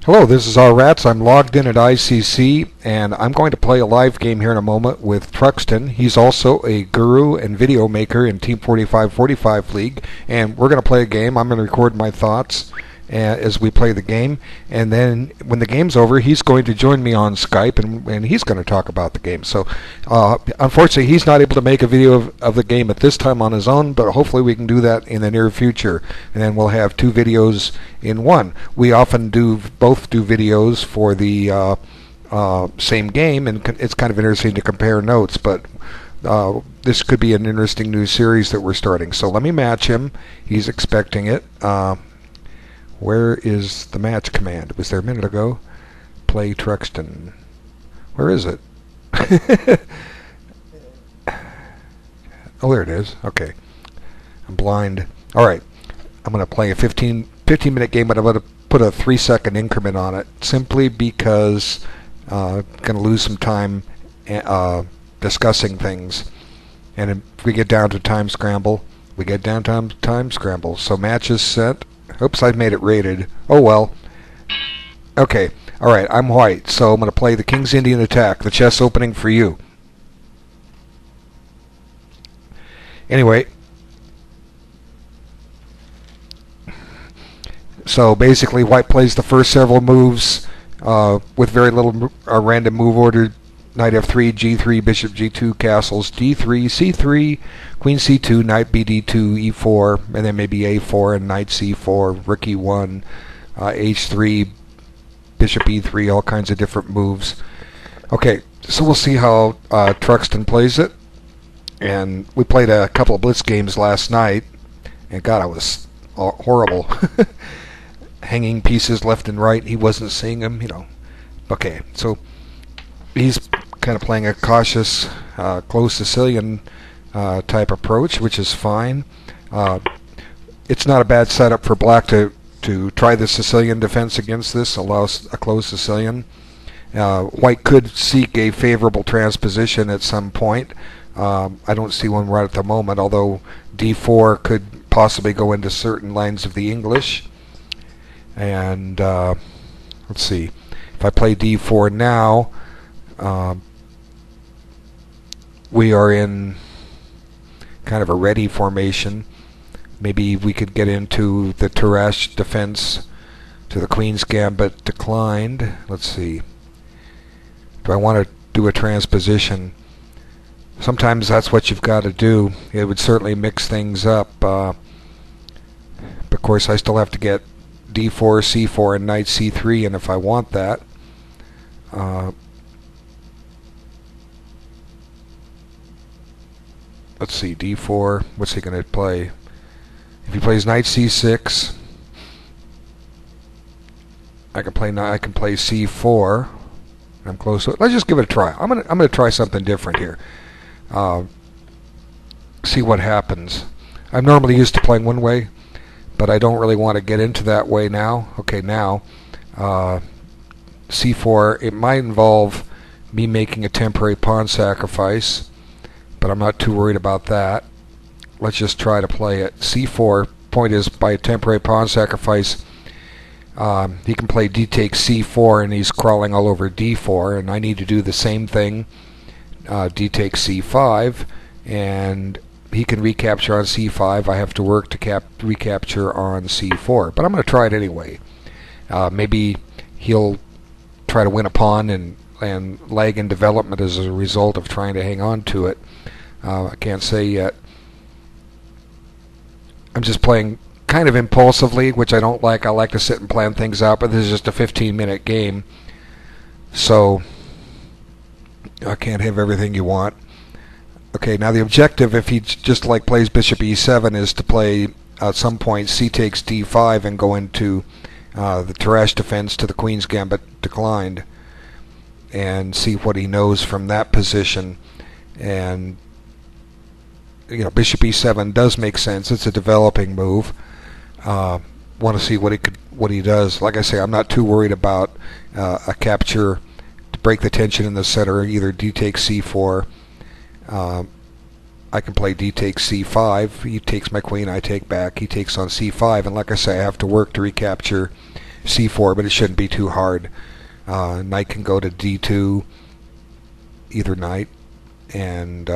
Hello, this is Rats. I'm logged in at ICC, and I'm going to play a live game here in a moment with Truxton. He's also a guru and video maker in Team 45 League, and we're going to play a game. I'm going to record my thoughts as we play the game, and then when the game's over, he's going to join me on Skype, and he's going to talk about the game. So, unfortunately, he's not able to make a video of the game at this time on his own, but hopefully we can do that in the near future, and then we'll have two videos in one. We often both do videos for the same game, and it's kind of interesting to compare notes, but this could be an interesting new series that we're starting. So let me match him. He's expecting it. Where is the match command? It was there a minute ago. Play Truxton. Where is it? Oh, there it is. Okay. I'm blind. All right. I'm going to play a 15-minute game, but I'm going to put a 3-second increment on it, simply because I'm going to lose some time discussing things. And if we get down to time scramble, we get down to time scramble. So match is set. Oops, I made it rated. Oh well. Okay, alright, I'm white, so I'm going to play the King's Indian Attack, the chess opening for you. Anyway, so basically white plays the first several moves with very little random move order. Knight F3, G3, Bishop G2, castles, D3, C3, Queen C2, Knight BD2, E4, and then maybe A4 and Knight C4, Rook E1, H3, Bishop E3, all kinds of different moves. Okay, so we'll see how Truxton plays it. And we played a couple of blitz games last night, and God, I was horrible. Hanging pieces left and right, he wasn't seeing them, you know. Okay, so he's kind of playing a cautious, close Sicilian type approach, which is fine. It's not a bad setup for black to try the Sicilian defense against this, allows a close Sicilian. White could seek a favorable transposition at some point. I don't see one right at the moment, although D4 could possibly go into certain lines of the English. And let's see, if I play D4 now, we are in kind of a Réti formation. Maybe we could get into the Tarrasch defense to the Queen's Gambit declined. Let's see. Do I want to do a transposition? Sometimes that's what you've got to do. It would certainly mix things up. But of course, I still have to get D4, C4, and Knight C3, and if I want that, let's see, D4, what's he going to play? If he plays Knight C6, I can play C4. I'm close to it. Let's just give it a try. I'm gonna try something different here. See what happens. I'm normally used to playing one way, but I don't really want to get into that way now. Okay, now C4, it might involve me making a temporary pawn sacrifice, but I'm not too worried about that. Let's just try to play it. C4, point is, by a temporary pawn sacrifice, he can play D takes C4, and he's crawling all over D4, and I need to do the same thing. D takes C5, and he can recapture on C5. I have to work to recapture on C4, but I'm going to try it anyway. Maybe he'll try to win a pawn and lag in development as a result of trying to hang on to it. I can't say yet. I'm just playing kind of impulsively, which I don't like. I like to sit and plan things out, but this is just a 15-minute game, so I can't have everything you want. Okay, now the objective, if he just like plays Bishop E7, is to play at some point C takes D5 and go into the Tarrasch defense to the Queen's Gambit declined, and see what he knows from that position. And you know, Bishop E7 does make sense. It's a developing move. Want to see what he does. Like I say, I'm not too worried about a capture to break the tension in the center. Either D takes C4. I can play D takes C5. He takes my queen. I take back. He takes on C5. And like I say, I have to work to recapture c4, but it shouldn't be too hard. Knight can go to d2, either knight, and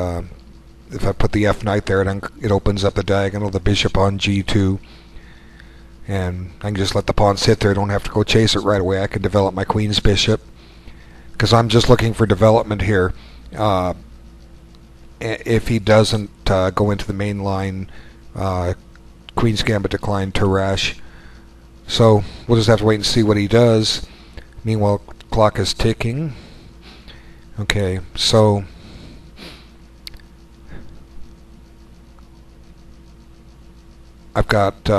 if I put the f knight there, it opens up the diagonal, the bishop on g2, and I can just let the pawn sit there. I don't have to go chase it right away. I can develop my queen's bishop, because I'm just looking for development here. If he doesn't go into the main line, Queen's Gambit decline to Rash. So we'll just have to wait and see what he does. Meanwhile, clock is ticking. Okay, so I've got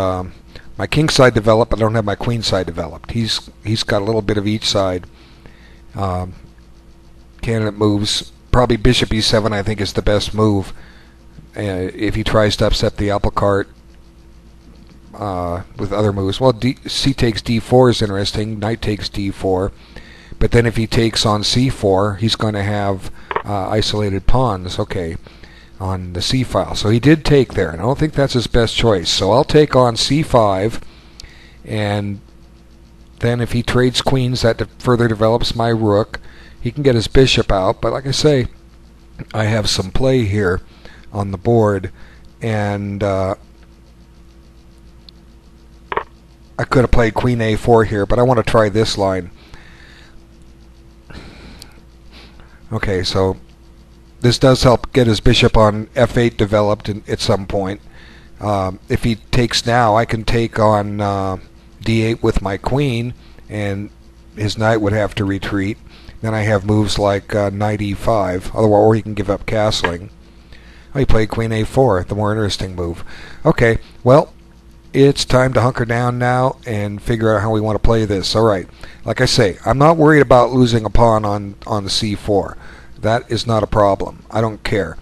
my king side developed, but I don't have my queen side developed. He's got a little bit of each side. Candidate moves. Probably bishop e7, I think, is the best move. If he tries to upset the apple cart with other moves. Well, c takes d4 is interesting. Knight takes d4. But then if he takes on c4, he's going to have isolated pawns, okay, on the c file. So he did take there, and I don't think that's his best choice. So I'll take on c5, and then if he trades queens, that further develops my rook. He can get his bishop out, but like I say, I have some play here on the board, and I could have played queen a4 here, but I want to try this line. Okay, so this does help get his bishop on f8 developed at some point. If he takes now, I can take on d8 with my queen, and his knight would have to retreat. Then I have moves like knight e5, or he can give up castling. Oh, he played queen a4, the more interesting move. Okay, well, it's time to hunker down now and figure out how we want to play this. All right, like I say, I'm not worried about losing a pawn on the c4. That is not a problem. I don't care.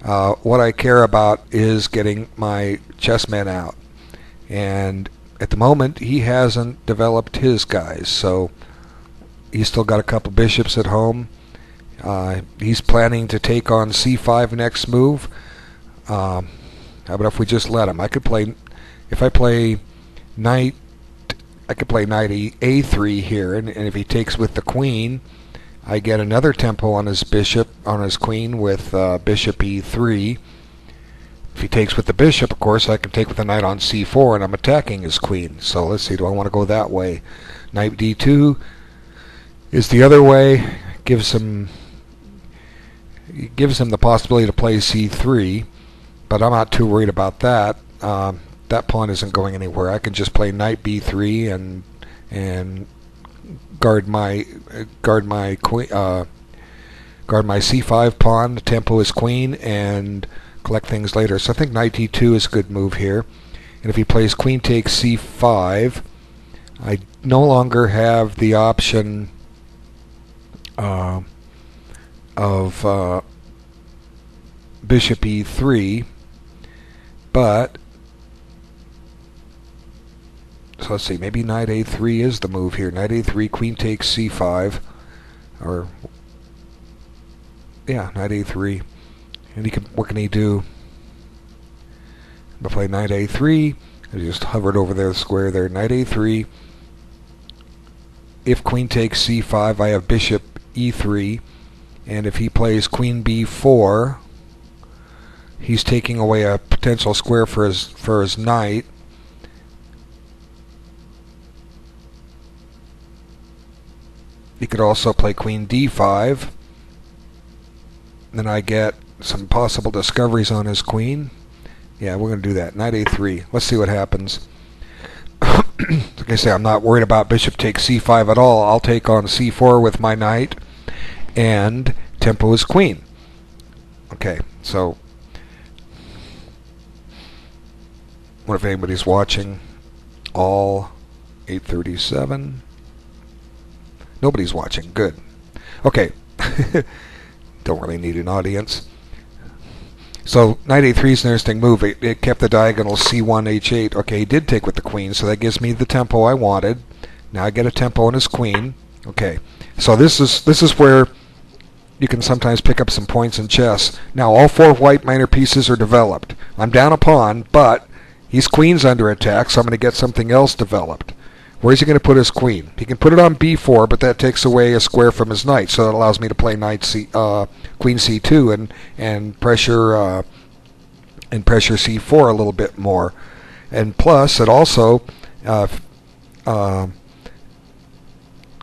What I care about is getting my chessmen out. And at the moment, he hasn't developed his guys, so he's still got a couple bishops at home. He's planning to take on c5 next move. How about if we just let him? I could play, if I play knight, I could play knight a3 here, and if he takes with the queen, I get another tempo on his bishop, on his queen with bishop e3. If he takes with the bishop, of course, I can take with the knight on c4, and I'm attacking his queen. So let's see, do I want to go that way? Knight d2 is the other way. Gives him the possibility to play c3, but I'm not too worried about that. That pawn isn't going anywhere. I can just play knight b3 and guard my c5 pawn. The tempo is queen, and collect things later. So I think knight e2 is a good move here. And if he plays queen takes c5, I no longer have the option of bishop e3, but so let's see, maybe knight a3 is the move here. Knight a3, queen takes c5, or yeah, knight a3, and he can, what can he do? I'm gonna play knight a3. I just hovered over there, the square there. Knight a3. If queen takes c5, I have bishop e3, and if he plays queen b4, he's taking away a potential square for his knight. He could also play queen d5. Then I get some possible discoveries on his queen. Yeah, we're going to do that. Knight a3. Let's see what happens. Like I say, I'm not worried about bishop takes c5 at all. I'll take on c4 with my knight, and tempo is queen. Okay, so what if anybody's watching? All 837. Nobody's watching. Good. Okay. Don't really need an audience. So knight a3 is an interesting move. It kept the diagonal c1 h8. Okay, he did take with the queen, so that gives me the tempo I wanted. Now I get a tempo on his queen. Okay, so this is where you can sometimes pick up some points in chess. Now all four white minor pieces are developed. I'm down a pawn, but his queen's under attack, so I'm going to get something else developed. Where's he going to put his queen? He can put it on b4, but that takes away a square from his knight, so it allows me to play queen c2 and pressure c4 a little bit more. And plus, it also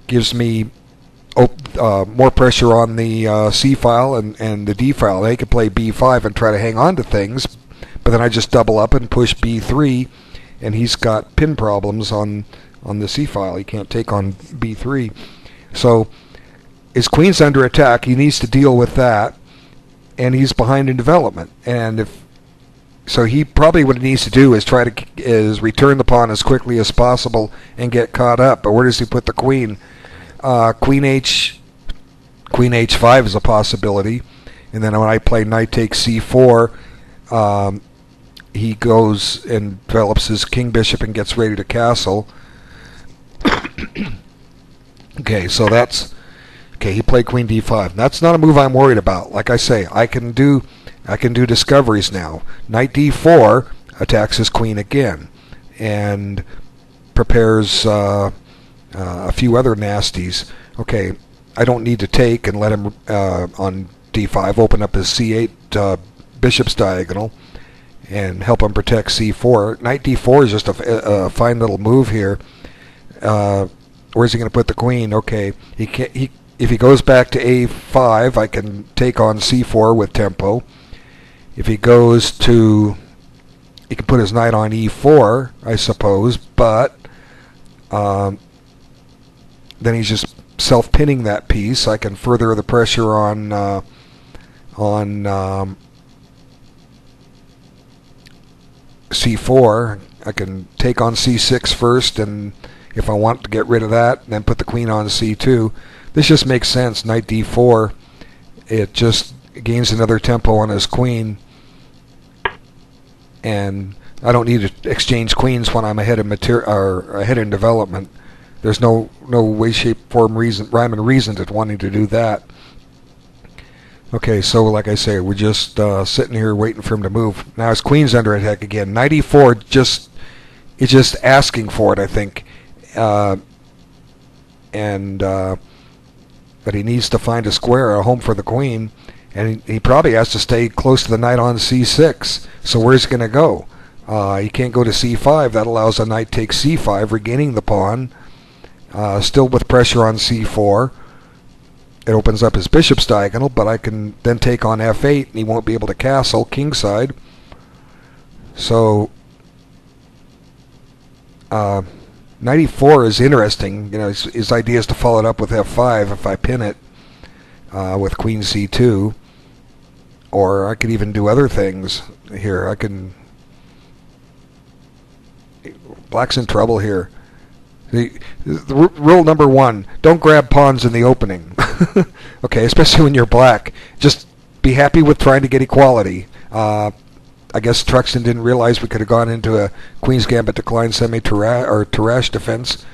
gives me more pressure on the C file and the D file. They could play B5 and try to hang on to things, but then I just double up and push B3, and he's got pin problems on the C file. He can't take on B3. So his queen's under attack. He needs to deal with that, and he's behind in development. And so he probably what he needs to do is return the pawn as quickly as possible and get caught up. But where does he put the queen? Queen h5 is a possibility, and then when I play knight takes c4, he goes and develops his king bishop and gets ready to castle. Okay, so that's okay. He played queen d5. That's not a move I'm worried about. Like I say, I can do discoveries now. Knight d4 attacks his queen again and prepares a few other nasties. Okay, I don't need to take and let him on d5 open up his c8 bishop's diagonal and help him protect c4. Knight d4 is just a fine little move here. Where's he going to put the queen? Okay, if he goes back to a5, I can take on c4 with tempo. If he goes to, he can put his knight on e4, I suppose, but then he's just self-pinning that piece. I can further the pressure on c4. I can take on c6 first, and if I want to get rid of that, then put the queen on c2. This just makes sense. Knight d4, it just gains another tempo on his queen, and I don't need to exchange queens when I'm ahead in development. There's no way, shape, form, rhyme and reason to wanting to do that. Okay, so like I say, we're just sitting here waiting for him to move. Now his queen's under attack again. Knight e4 is just asking for it, I think. But he needs to find a square, a home for the queen, and he probably has to stay close to the knight on c6. So where's he going to go? He can't go to c5. That allows a knight takes c5, regaining the pawn. Still with pressure on c4. It opens up his bishop's diagonal, but I can then take on f8, and he won't be able to castle kingside. So knight e4 is interesting. You know, his idea is to follow it up with f5 if I pin it with queen c2, or I could even do other things here. Black's in trouble here. The rule number 1, don't grab pawns in the opening. Okay, especially when you're black. Just be happy with trying to get equality. I guess Truxton didn't realize we could have gone into a Queen's Gambit decline Tarrasch defense.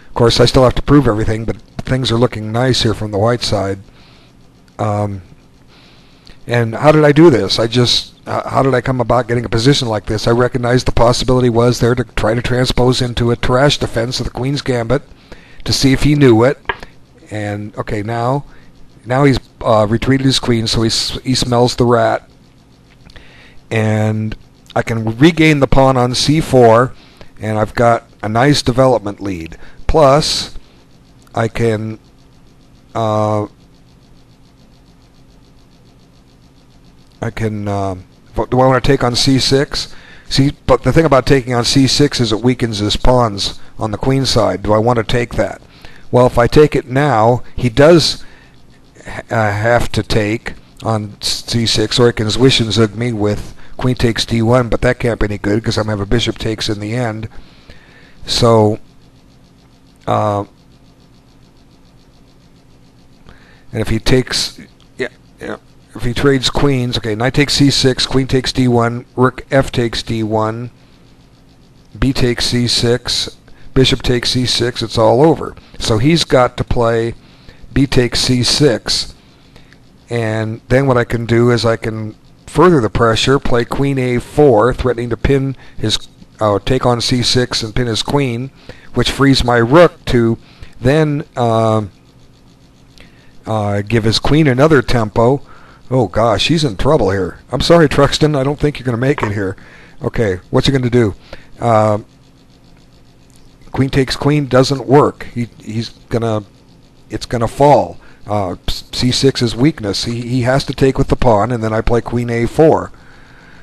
Of course, I still have to prove everything, but things are looking nice here from the white side. And how did I do this? How did I come about getting a position like this? I recognized the possibility was there to try to transpose into a Tarrasch defense of the Queen's Gambit to see if he knew it. And okay, now he's retreated his queen, so he smells the rat. And I can regain the pawn on c4, and I've got a nice development lead. Plus, I can do I want to take on c6? See, but the thing about taking on c6 is it weakens his pawns on the queen side. Do I want to take that? Well, if I take it now, he does have to take on c6, or he can zwish and zug me with queen takes d1, but that can't be any good because I'm going to have a bishop takes in the end. So, and if he takes, if he trades queens, okay, knight takes c6, queen takes d1, rook f takes d1, b takes c6, bishop takes c6, it's all over. So he's got to play b takes c6, and then what I can do is I can further the pressure, play queen a4, threatening to pin his take on c6 and pin his queen, which frees my rook to then give his queen another tempo. Oh gosh, he's in trouble here. I'm sorry, Truxton, I don't think you're going to make it here. Okay, what's he going to do? Queen takes queen doesn't work. It's gonna fall. C6 is weakness. He has to take with the pawn, and then I play queen A4.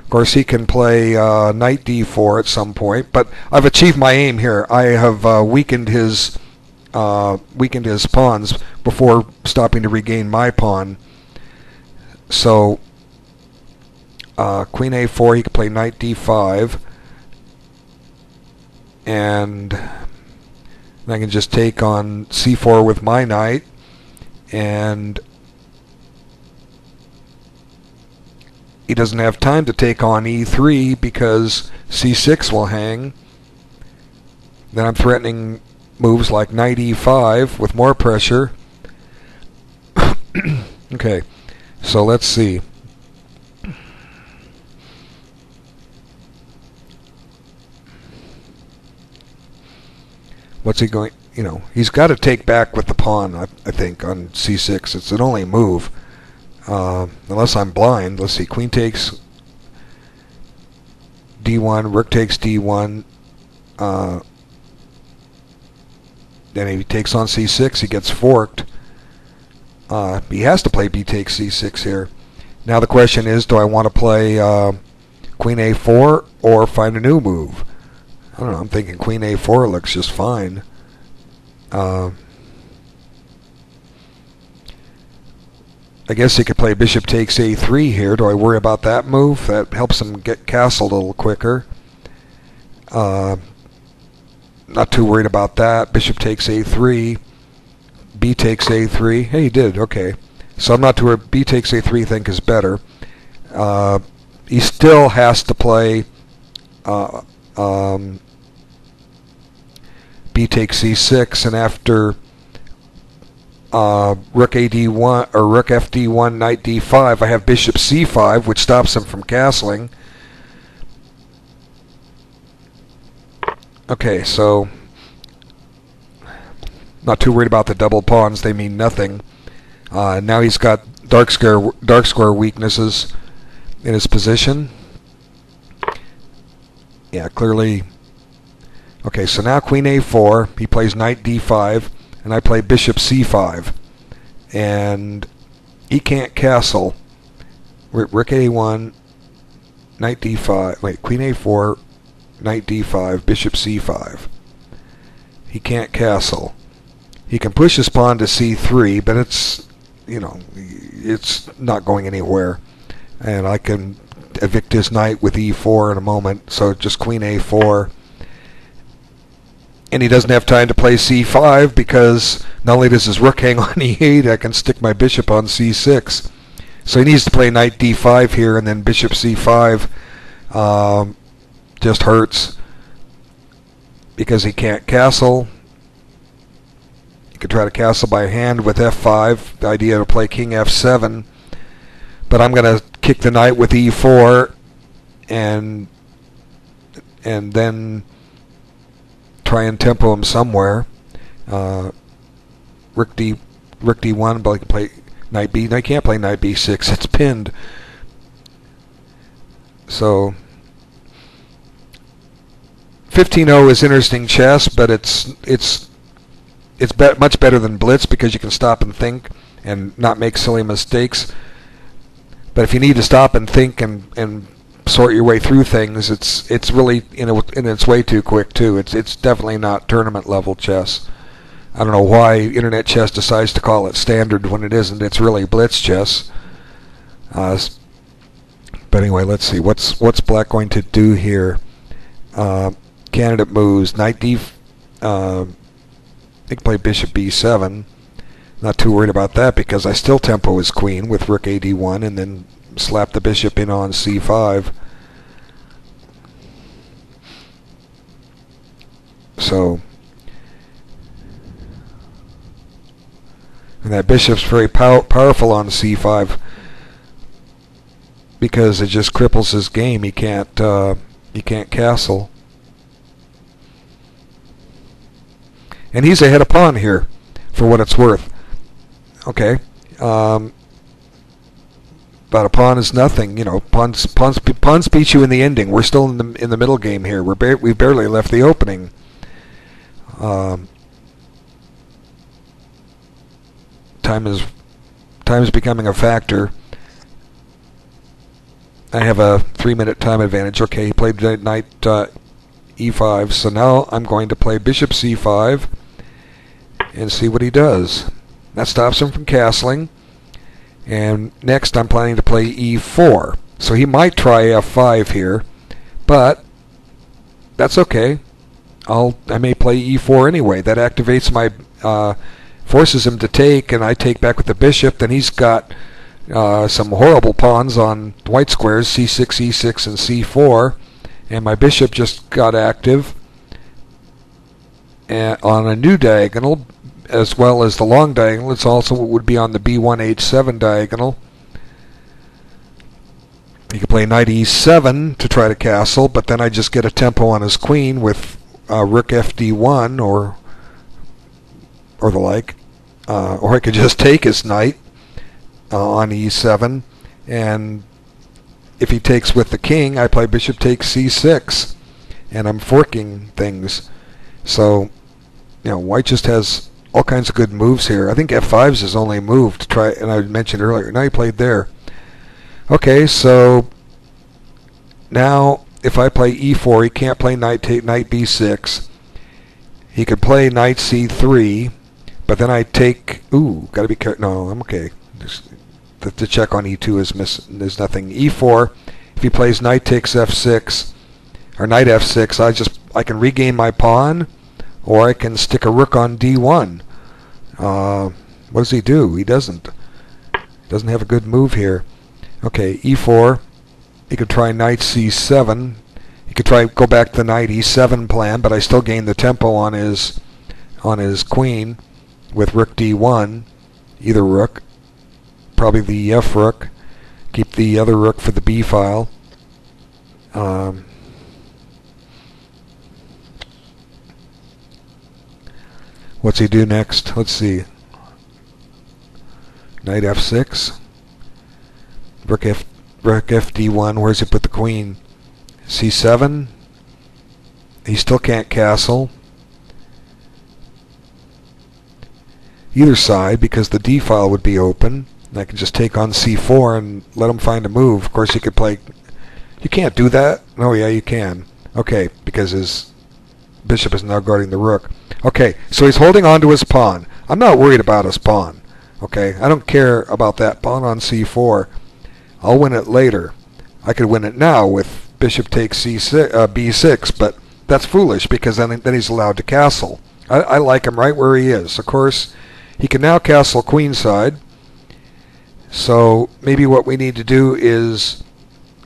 Of course, he can play knight D4 at some point, but I've achieved my aim here. I have weakened his pawns before stopping to regain my pawn. So queen A4, he can play knight D5, and I can just take on C4 with my knight, and he doesn't have time to take on E3 because C6 will hang. Then I'm threatening moves like knight E5 with more pressure. Okay, so let's see. What's he going? You know, he's got to take back with the pawn, I think, on C6. It's an only move. Unless I'm blind. Let's see. Queen takes D1. Rook takes D1. Then if he takes on C6, he gets forked. He has to play B takes C6 here. Now the question is, do I want to play Queen A4 or find a new move? I don't know. I'm thinking Queen A4 looks just fine. I guess he could play Bishop takes A3 here. Do I worry about that move? That helps him get castled a little quicker. Not too worried about that. Bishop takes A3. B takes A3. Hey, he did. Okay. So I'm not too worried. B takes A3 I think is better. He still has to play B takes C6, and after Rook AD1 or Rook FD1, Knight D5, I have Bishop C5, which stops him from castling. Okay, so not too worried about the double pawns; they mean nothing. Now he's got dark square weaknesses in his position. Yeah, clearly. Okay, so now Queen A4, he plays Knight D5, and I play Bishop C5. And he can't castle. Rook A1, Knight D5, wait, Queen A4, Knight D5, Bishop C5. He can't castle. He can push his pawn to C3, but it's, you know, it's not going anywhere. And I can evict his knight with E4 in a moment, so just Queen A4. And he doesn't have time to play C5 because not only does his rook hang on E8, I can stick my bishop on C6. So he needs to play Knight D5 here, and then Bishop C5 just hurts because he can't castle. He could try to castle by hand with F5, the idea to play King F7. But I'm going to kick the knight with E4 and then try and tempo him somewhere. Rook D1, but I can play Knight B. I can't play Knight B6. It's pinned. So 15-0 is interesting chess, but it's much better than Blitz because you can stop and think and not make silly mistakes. But if you need to stop and think and sort your way through things, it's really in its way too quick too. It's definitely not tournament level chess. I don't know why internet chess decides to call it standard when it isn't. It's really blitz chess. But anyway, let's see what's Black going to do here. Candidate moves Knight D. I think play Bishop B7. Not too worried about that because I still tempo his queen with Rook AD1 and then slap the bishop in on C5. So, and that bishop's very powerful on C5 because it just cripples his game. He can't castle. And he's ahead of pawn here, for what it's worth. Okay. But a pawn is nothing. You know, pawns beat you in the ending. We're still in the middle game here. We barely left the opening. Time is becoming a factor. I have a 3-minute time advantage. Okay, he played knight e5, so now I'm going to play bishop c5 and see what he does. That stops him from castling. And next I'm planning to play e4. So he might try f5 here, but that's okay. I may play e4 anyway. That activates my forces him to take, and I take back with the bishop. Then he's got some horrible pawns on white squares, c6, e6, and c4, and my bishop just got active on a new diagonal, as well as the long diagonal. It's also would be on the b1 h7 diagonal. He could play knight e7 to try to castle, but then I just get a tempo on his queen with rook fd1 or the like, or I could just take his knight on e7, and if he takes with the king, I play bishop takes c6, and I'm forking things. So, you know, white just has all kinds of good moves here. I think f5 is his only move to try, and I mentioned earlier. Now he played there. Okay, so now if I play e4, he can't play knight b6. He could play knight c3, but then I take. Ooh, gotta be careful. No, I'm okay. The check on e2 is missing. There's nothing. e4. If he plays knight takes f6 or knight f6, I can regain my pawn, or I can stick a rook on d1. What does he do? He doesn't have a good move here. Okay, e4. He could try knight c7. He could try go back to the knight e7 plan, but I still gain the tempo on his queen with rook d1. Either rook, probably the f rook. Keep the other rook for the b file. What's he do next? Let's see. Knight f6. Rook fd1. Where's he put the queen? c7. He still can't castle either side because the d file would be open. And I can just take on c4 and let him find a move. Of course, he could play. You can't do that. Oh yeah, you can. Okay, because his bishop is now guarding the rook. Okay, so he's holding on to his pawn. I'm not worried about his pawn. Okay, I don't care about that pawn on c4. I'll win it later. I could win it now with bishop takes c6, b6, but that's foolish because then he's allowed to castle. I like him right where he is. Of course, he can now castle queenside. So maybe what we need to do is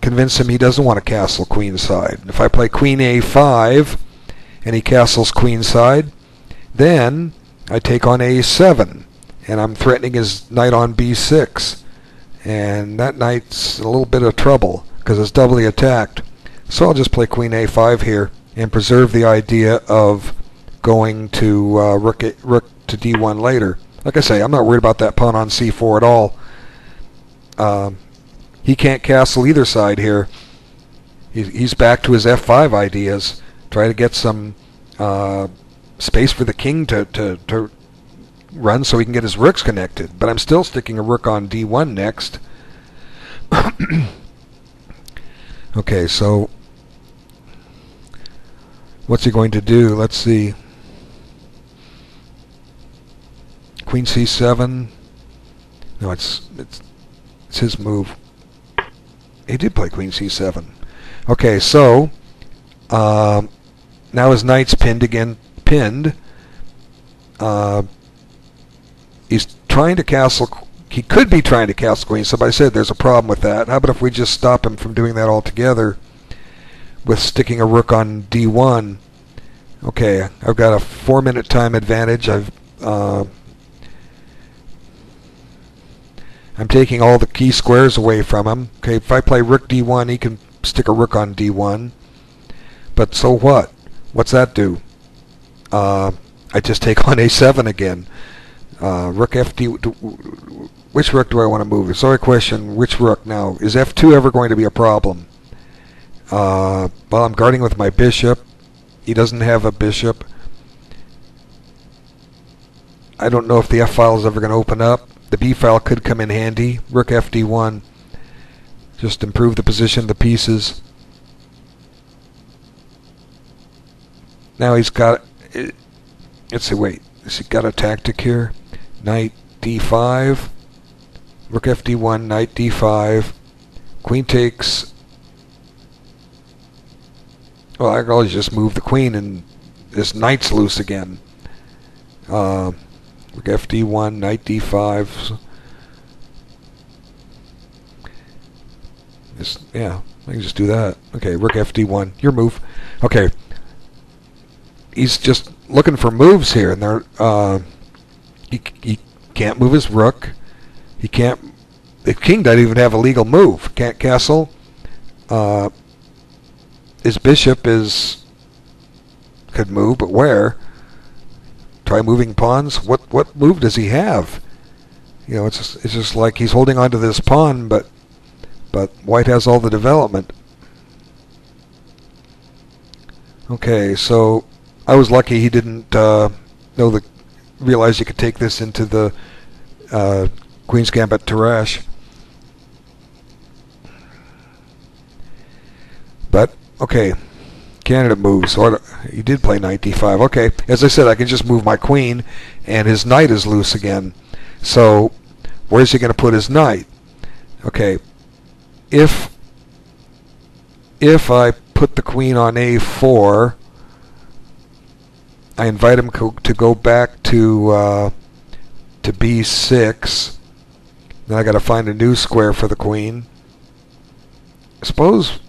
convince him he doesn't want to castle queenside. If I play queen a5 and he castles queenside, then I take on a7, and I'm threatening his knight on b6. And that knight's in a little bit of trouble because it's doubly attacked. So I'll just play queen a5 here and preserve the idea of going to rook to d1 later. Like I say, I'm not worried about that pawn on c4 at all. He can't castle either side here. He's back to his f5 ideas. Try to get some space for the king to run so he can get his rooks connected. But I'm still sticking a rook on d1 next. Okay, so what's he going to do? Let's see. Queen c7. No, it's his move. He did play queen c7. Okay, so now his knight's pinned again. He's trying to castle. He could be trying to castle queen. So I said there's a problem with that. How about if we just stop him from doing that altogether with sticking a rook on d1? Okay, I've got a 4-minute time advantage. I'm taking all the key squares away from him. Okay, if I play rook d1, he can stick a rook on d1. But so what? What's that do? I just take on A7 again. Rook FD. Which rook do I want to move? It's always a question. Which rook now? Is F2 ever going to be a problem? Well, I'm guarding with my bishop. He doesn't have a bishop. I don't know if the F file is ever going to open up. The B file could come in handy. Rook FD1. Just improve the position of the pieces. Now he's got... Let's see, wait. Has he got a tactic here? Knight D5. Rook FD1, Knight D5. Queen takes... Well, I can always just move the queen and this knight's loose again. Rook FD1, Knight D5. Yeah, I can just do that. Okay, Rook FD1, your move. Okay. He's just looking for moves here, and they're he can't move his rook. He can't. The king doesn't even have a legal move. Can't castle. His bishop could move, but where? Try moving pawns. What move does he have? You know, it's just like he's holding on to this pawn, but white has all the development. Okay, so I was lucky he didn't realize you could take this into the Queen's Gambit Tarrasch. But okay, candidate moves. So he did play Knight D5. Okay, as I said, I can just move my queen, and his knight is loose again. So where's he going to put his knight? Okay, if I put the queen on A4, I invite him to go back to B6. Then I got to find a new square for the queen. Suppose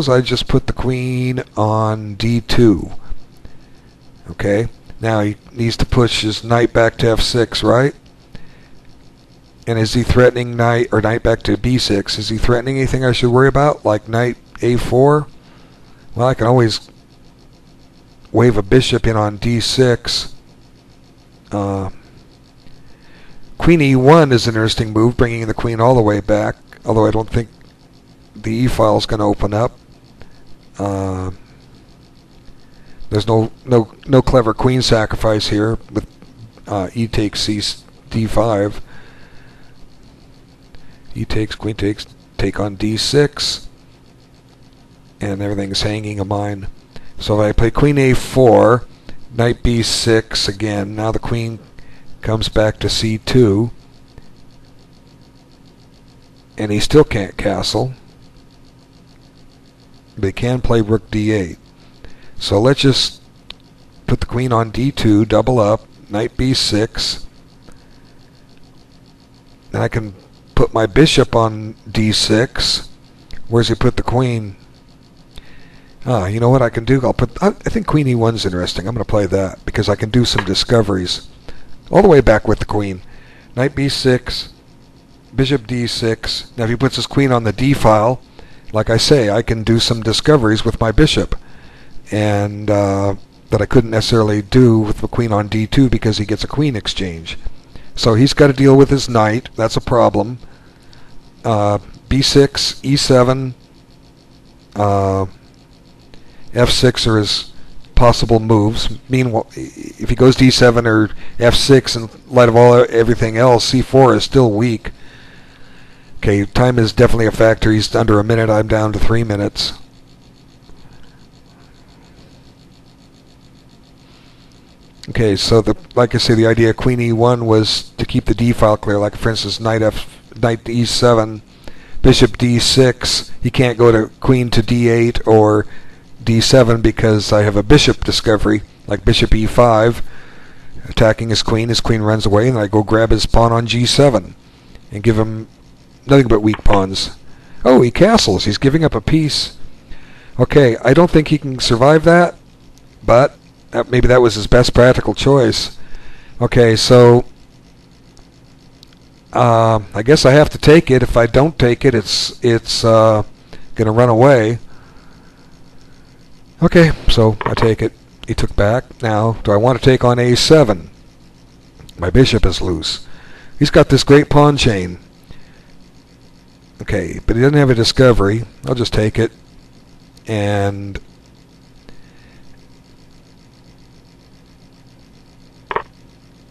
I just put the queen on D2. Okay, now he needs to push his knight back to F6, right? And is he threatening knight back to B6? Is he threatening anything I should worry about, like knight A4? Well, I can always wave a bishop in on D6. Queen E1 is an interesting move, bringing the queen all the way back, although I don't think the E file is going to open up. There's no clever queen sacrifice here with E takes C D5. E takes, queen takes, take on D6, and everything's hanging a mine. So if I play queen A4, knight B6 again, now the queen comes back to C2, and he still can't castle. They can play rook D8. So let's just put the queen on D2, double up, knight B6. Then I can put my bishop on D6. Where's he put the queen? You know what I can do? I think queen E1's interesting. I'm going to play that because I can do some discoveries. All the way back with the queen. Knight B6, bishop D6. Now if he puts his queen on the D file, like I say, I can do some discoveries with my bishop, and that I couldn't necessarily do with the queen on D2 because he gets a queen exchange. So he's got to deal with his knight. That's a problem. B6, E7, F6 are his possible moves. Meanwhile, if he goes D7 or F6 in light of everything else, C4 is still weak. Okay, time is definitely a factor. He's under a minute. I'm down to 3 minutes. Okay, so like I say, the idea of queen E1 was to keep the D file clear. Like for instance, knight E7, bishop D6. He can't go to queen to D8 or D7 because I have a bishop discovery, like bishop E5, attacking his queen. His queen runs away, and I go grab his pawn on G7 and give him nothing but weak pawns. Oh, he castles. He's giving up a piece. Okay, I don't think he can survive that, but maybe that was his best practical choice. Okay, so I guess I have to take it. If I don't take it, it's going to run away. Okay, so I take it. He took back. Now, do I want to take on A7? My bishop is loose. He's got this great pawn chain. Okay, but he doesn't have a discovery. I'll just take it. And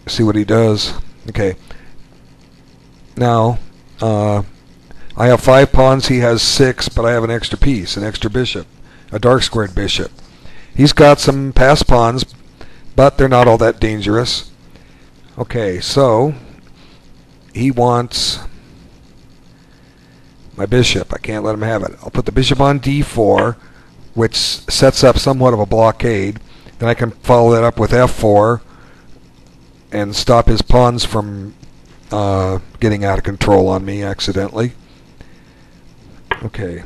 see what he does. Okay. Now, I have 5 pawns. He has 6, but I have an extra piece, an extra bishop, a dark squared bishop. He's got some passed pawns, but they're not all that dangerous. Okay, so he wants my bishop. I can't let him have it. I'll put the bishop on D4, which sets up somewhat of a blockade. Then I can follow that up with F4 and stop his pawns from getting out of control on me accidentally. Okay.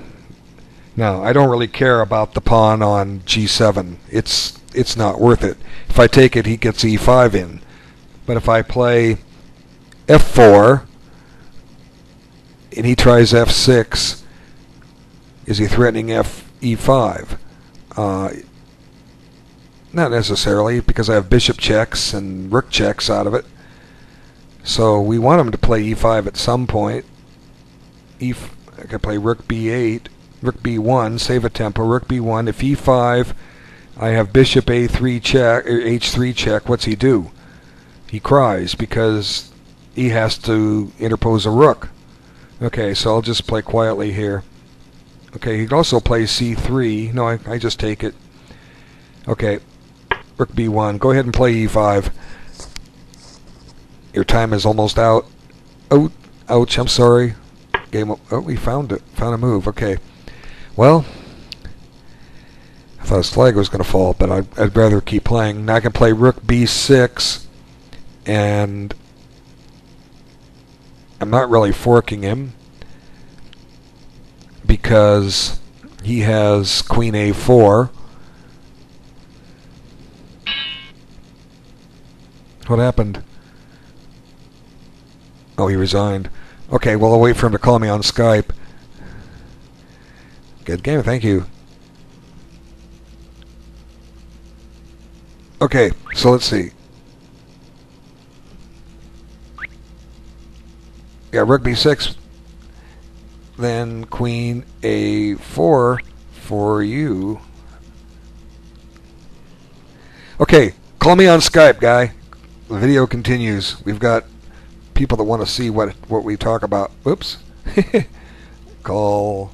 Now, I don't really care about the pawn on G7. It's not worth it. If I take it, he gets E5 in. But if I play F4 and he tries F6, is he threatening E5? Not necessarily, because I have bishop checks and rook checks out of it. So we want him to play E5 at some point. I can play rook B8, rook B1, save a tempo, rook B1. If E5, I have bishop A3 check, or H3 check. What's he do? He cries because he has to interpose a rook. Okay, so I'll just play quietly here. Okay, he can also play C3. No, I just take it. Okay, rook B1. Go ahead and play E5. Your time is almost out. Oh, ouch, I'm sorry. Game up. Oh, we found it. Found a move. Okay. Well, I thought his flag was going to fall, but I'd rather keep playing. Now I can play rook B6, and I'm not really forking him because he has queen A4. What happened? Oh, he resigned. Okay, well, I'll wait for him to call me on Skype. Good game, thank you. Okay, so let's see. Yeah, rook B6, then queen A4 for you. Okay, call me on Skype, guy. The video continues. We've got people that want to see what we talk about. Whoops. Call.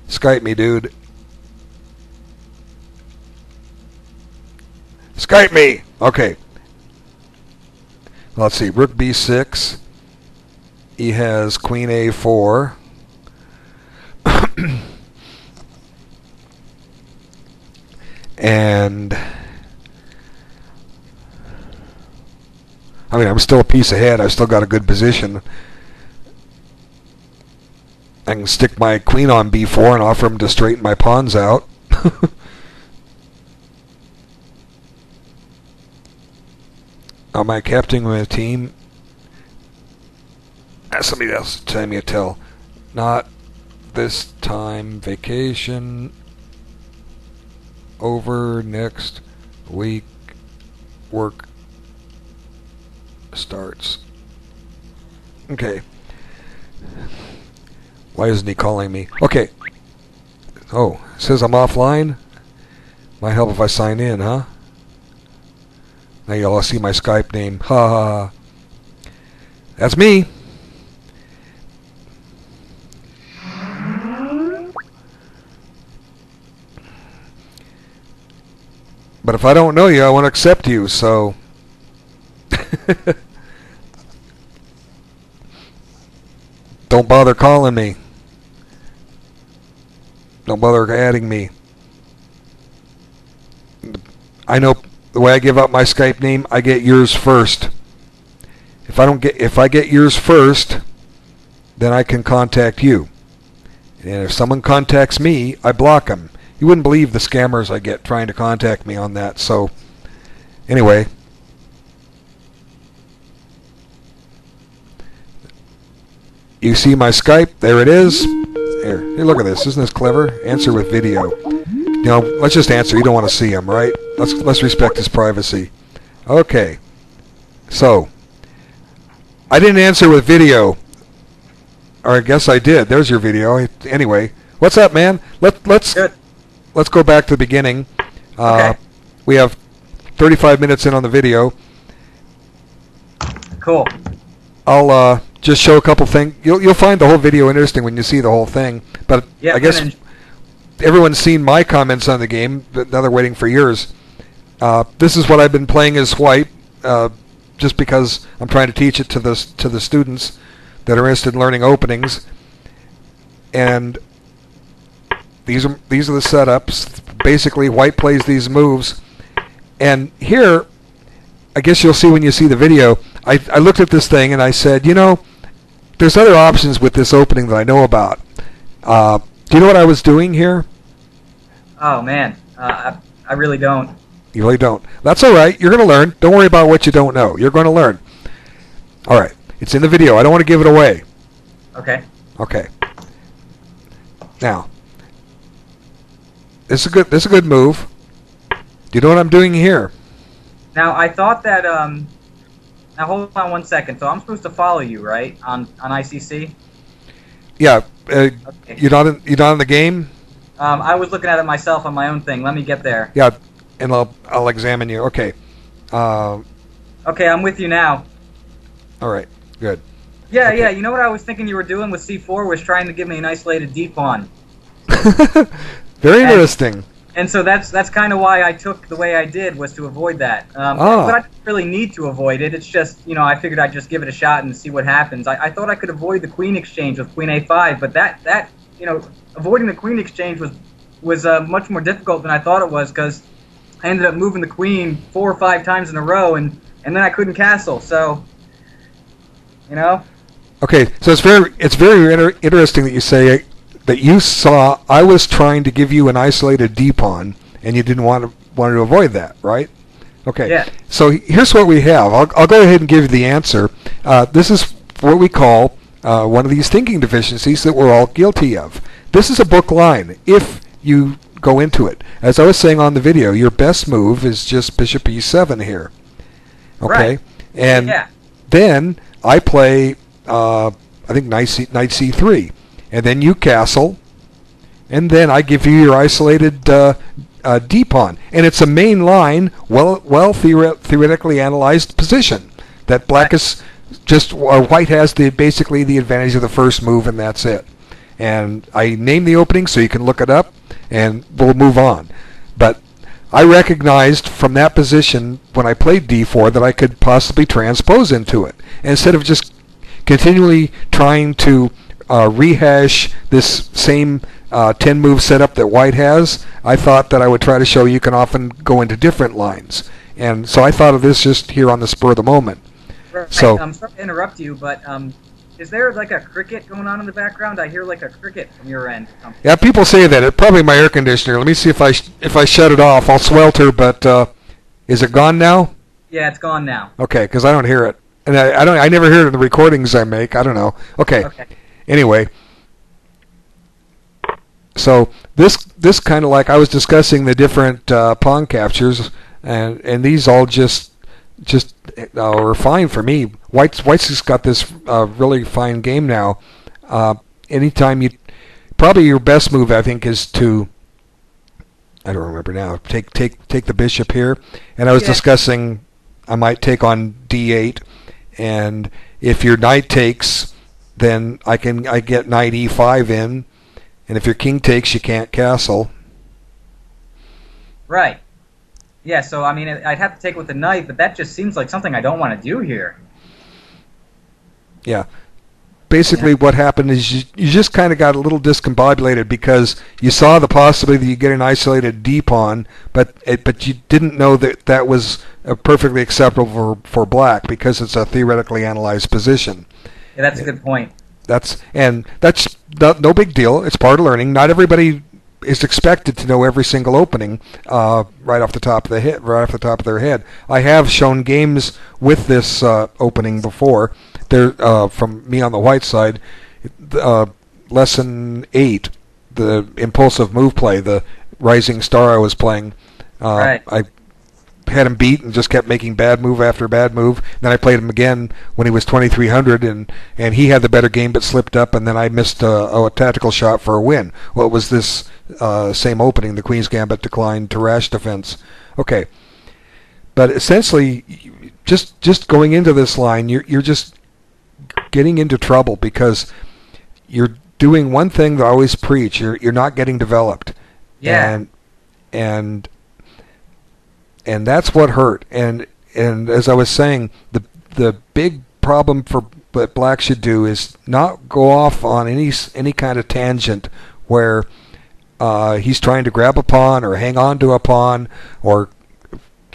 Skype me, dude. Skype me. Okay. Let's see. Rook B6. He has queen A4. And I mean, I'm still a piece ahead. I've still got a good position. I can stick my queen on B4 and offer him to straighten my pawns out. Am I captaining my team? Somebody else tell me a tell. Not this time. Vacation over next week. Work starts. Okay. Why isn't he calling me? Okay. Oh, it says I'm offline? Might help if I sign in, huh? Now you'll all see my Skype name. Ha ha ha. That's me. But if I don't know you, I want to accept you, so don't bother calling me. Don't bother adding me. I know the way I give out my Skype name, I get yours first. If I get yours first, then I can contact you. And if someone contacts me, I block them. You wouldn't believe the scammers I get trying to contact me on that. So, anyway. You see my Skype? There it is. Here, look at this. Isn't this clever? Answer with video. No, let's just answer. You don't want to see him, right? Let's respect his privacy. Okay. So, I didn't answer with video. Or I guess I did. There's your video. Anyway, what's up, man? Let's go back to the beginning. Okay. We have 35 minutes in on the video. Cool. I'll just show a couple things. You'll find the whole video interesting when you see the whole thing. But Yeah, I guess everyone's seen my comments on the game, but now they're waiting for yours. This is what I've been playing as white, just because I'm trying to teach it to the students that are interested in learning openings. And these are the setups. Basically, white plays these moves. And here, I guess you'll see when you see the video, I looked at this thing and I said, you know, there's other options with this opening that I know about. Do you know what I was doing here? Oh, man. I really don't. You really don't. That's all right. You're going to learn. Don't worry about what you don't know. You're going to learn. All right. It's in the video. I don't want to give it away. Okay. Okay. Now, this is a good move. Do you know what I'm doing here? Now, I thought that, now hold on 1 second. So I'm supposed to follow you, right, on ICC? Yeah. Okay. You're not in the game? I was looking at it myself on my own thing. Let me get there. Yeah, and I'll examine you. Okay. Okay, I'm with you now. All right. Good. Yeah, Okay. yeah. You know what I was thinking you were doing with C4 was trying to give me an isolated D pawn. Very interesting. And so that's kind of why I took the way I did, was to avoid that. But I didn't really need to avoid it. It's just, you know, I figured I'd just give it a shot and see what happens. I thought I could avoid the queen exchange with queen A5, but that you know, avoiding the queen exchange was much more difficult than I thought it was, because I ended up moving the queen 4 or 5 times in a row, and then I couldn't castle. So, you know. Okay, so it's very interesting that you say that you saw I was trying to give you an isolated D pawn, and you didn't want to avoid that, right? Okay. Yeah. So here's what we have. I'll go ahead and give you the answer. This is what we call one of these thinking deficiencies that we're all guilty of. This is a book line. If you go into it, as I was saying on the video, your best move is just bishop E7 here. Okay. Right. And Yeah. then I play, I think knight C3, and then you castle, and then I give you your isolated D pawn, and it's a main line, theoretically analyzed position that black is just white has basically the advantage of the first move, and that's it. And I name the opening so you can look it up, and we'll move on. But I recognized from that position when I played D4 that I could possibly transpose into it. And instead of just continually trying to rehash this same 10-move setup that white has, I thought that I would try to show you can often go into different lines. And so I thought of this just here on the spur of the moment. Right. So I'm sorry to interrupt you, but is there like a cricket going on in the background? I hear like a cricket from your end. yeah, people say that. It's probably my air conditioner. Let me see if I shut it off. I'll swelter, but is it gone now? Yeah, it's gone now. Okay, because I don't hear it, and I never hear it in the recordings I make. I don't know. Okay. Anyway, so this kind of like I was discussing the different pawn captures, and these all just are fine for me. White's has got this really fine game now. Anytime probably your best move I think is to, I don't remember now, take the bishop here, and I was discussing I might take on D8, and if your knight takes, then I get knight E5 in, and if your king takes, you can't castle. Right. Yeah, so I mean, I'd have to take with the knight, but that just seems like something I don't want to do here. Yeah. Basically, what happened is you just kind of got a little discombobulated because you saw the possibility that you get an isolated D pawn, but you didn't know that was perfectly acceptable for black because it's a theoretically analyzed position. Yeah, that's a good point. That's no big deal. It's part of learning. Not everybody is expected to know every single opening right off the top of their head. I have shown games with this opening before. There from me on the white side, lesson 8, the impulsive move play, the rising star I was playing. Right. I had him beat and just kept making bad move after bad move. Then I played him again when he was 2300, and he had the better game but slipped up, and then I missed a tactical shot for a win. Well, it was this same opening, the Queen's Gambit declined to rash defense. Okay, but essentially, just going into this line, you're just getting into trouble because you're doing one thing that I always preach. You're not getting developed. Yeah. And that's what hurt. And as I was saying, the big problem for what Black should do is not go off on any kind of tangent where he's trying to grab a pawn or hang on to a pawn or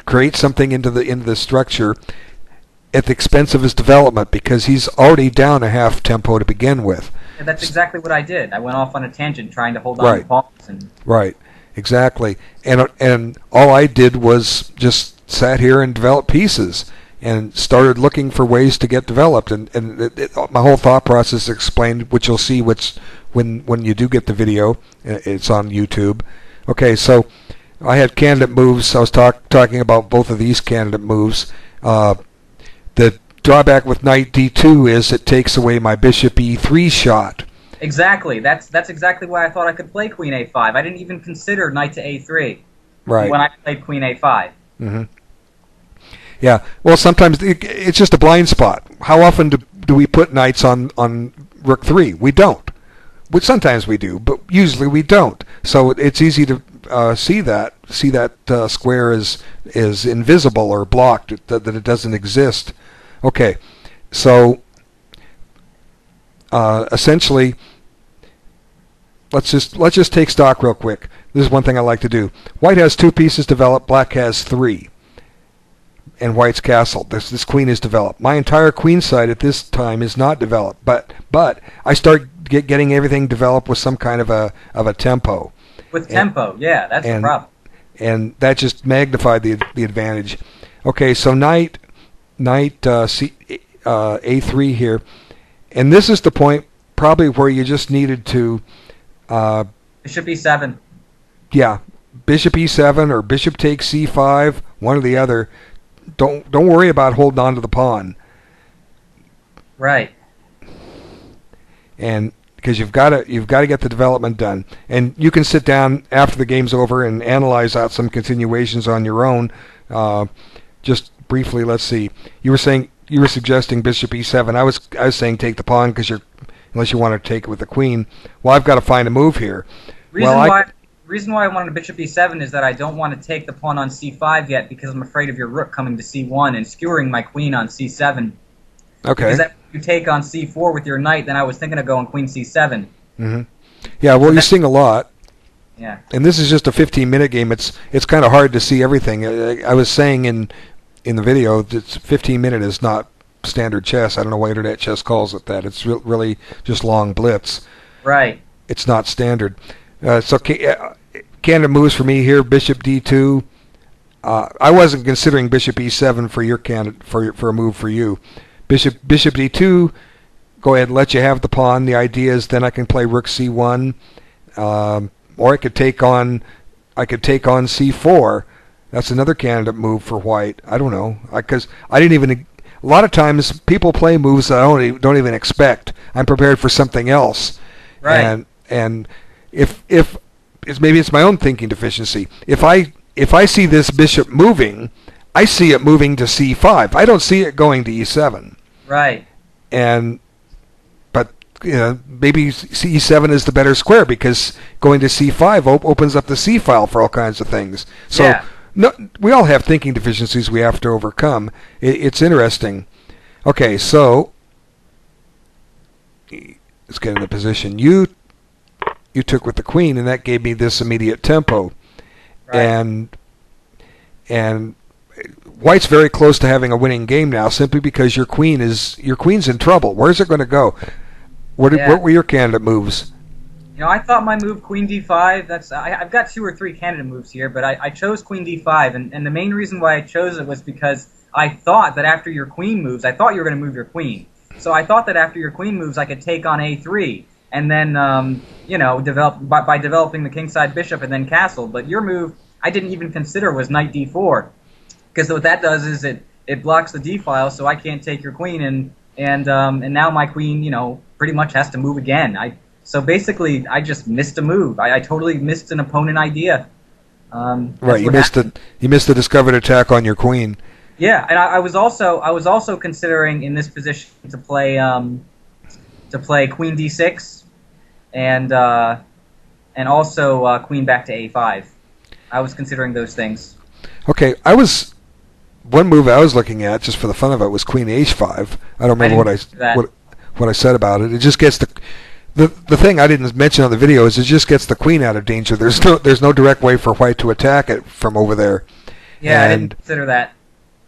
create something into the structure at the expense of his development, because he's already down a half tempo to begin with. And that's exactly what I did. I went off on a tangent trying to hold on to pawns. Right. Exactly. And all I did was just sat here and developed pieces and started looking for ways to get developed. And my whole thought process explained, which you'll see when you do get the video. It's on YouTube. Okay, so I had candidate moves. I was talking about both of these candidate moves. The drawback with knight d2 is it takes away my bishop e3 shot. Exactly. That's exactly why I thought I could play queen a5. I didn't even consider knight to a3 when I played queen a5. Mm-hmm. Yeah. Well, sometimes it's just a blind spot. How often do we put knights on rook 3? We don't. Sometimes we do, but usually we don't. So it's easy to see that square is invisible or blocked, that it doesn't exist. Okay. So essentially, let's just take stock real quick. This is one thing I like to do. White has 2 pieces developed. Black has 3. And White's castle. This queen is developed. My entire queen side at this time is not developed, but I start getting everything developed with some kind of a tempo. With tempo, yeah, that's the problem. And that just magnified the advantage. Okay, so knight a3 here. And this is the point probably where you just needed to... Bishop e7. Yeah, bishop e7 or bishop takes c5, one or the other. Don't worry about holding on to the pawn. Right. And because you've got to get the development done. And you can sit down after the game's over and analyze out some continuations on your own. Just briefly, let's see. You were suggesting bishop e7. I was saying take the pawn unless you want to take it with the queen. Well, I've got to find a move here. Reason why I wanted a bishop e7 is that I don't want to take the pawn on c5 yet because I'm afraid of your rook coming to c1 and skewering my queen on c7. Okay. Because if you take on c4 with your knight, then I was thinking of going queen c7. Mm-hmm. Yeah, well, you're seeing a lot. Yeah. And this is just a 15-minute game. It's kind of hard to see everything. I was saying in the video that 15-minute is not standard chess. I don't know why Internet Chess calls it that. It's really just long blitz. Right. It's not standard. So candidate moves for me here. Bishop d2. I wasn't considering bishop e7 for your candidate for a move for you. Bishop d2. Go ahead and let you have the pawn. The idea is then I can play rook c1, or I could take on c4. That's another candidate move for White. I don't know, because I didn't even. A lot of times people play moves that I don't even expect. I'm prepared for something else. Right. And if maybe it's my own thinking deficiency. If I see this bishop moving, I see it moving to c5. I don't see it going to e7. Right. But maybe e7 is the better square because going to c5 opens up the c file for all kinds of things. So yeah. No, we all have thinking deficiencies we have to overcome. It's interesting. Okay, so let's get in the position. You took with the queen, and that gave me this immediate tempo. Right. And White's very close to having a winning game now, simply because your queen's in trouble. Where's it going to go? What were your candidate moves? I thought my move queen d5. I've got 2 or 3 candidate moves here, but I chose queen d5, and the main reason why I chose it was because I thought that after your queen moves, I thought you were going to move your queen. So I thought that after your queen moves, I could take on a3. and then you know, by developing the kingside bishop and then castle. But your move I didn't even consider was knight d4, because what that does is it blocks the d file, so I can't take your queen, and now my queen, you know, pretty much has to move again. So basically I just missed a move. I totally missed an opponent idea. Right, you missed the discovered attack on your queen. Yeah, and I was also considering in this position to play queen d6, and also queen back to a5. I was considering those things. Okay, one move I was looking at just for the fun of it was queen h5. I don't remember what I said about it. It just gets the thing I didn't mention on the video is it just gets the queen out of danger. There's no direct way for white to attack it from over there. Yeah, I didn't consider that.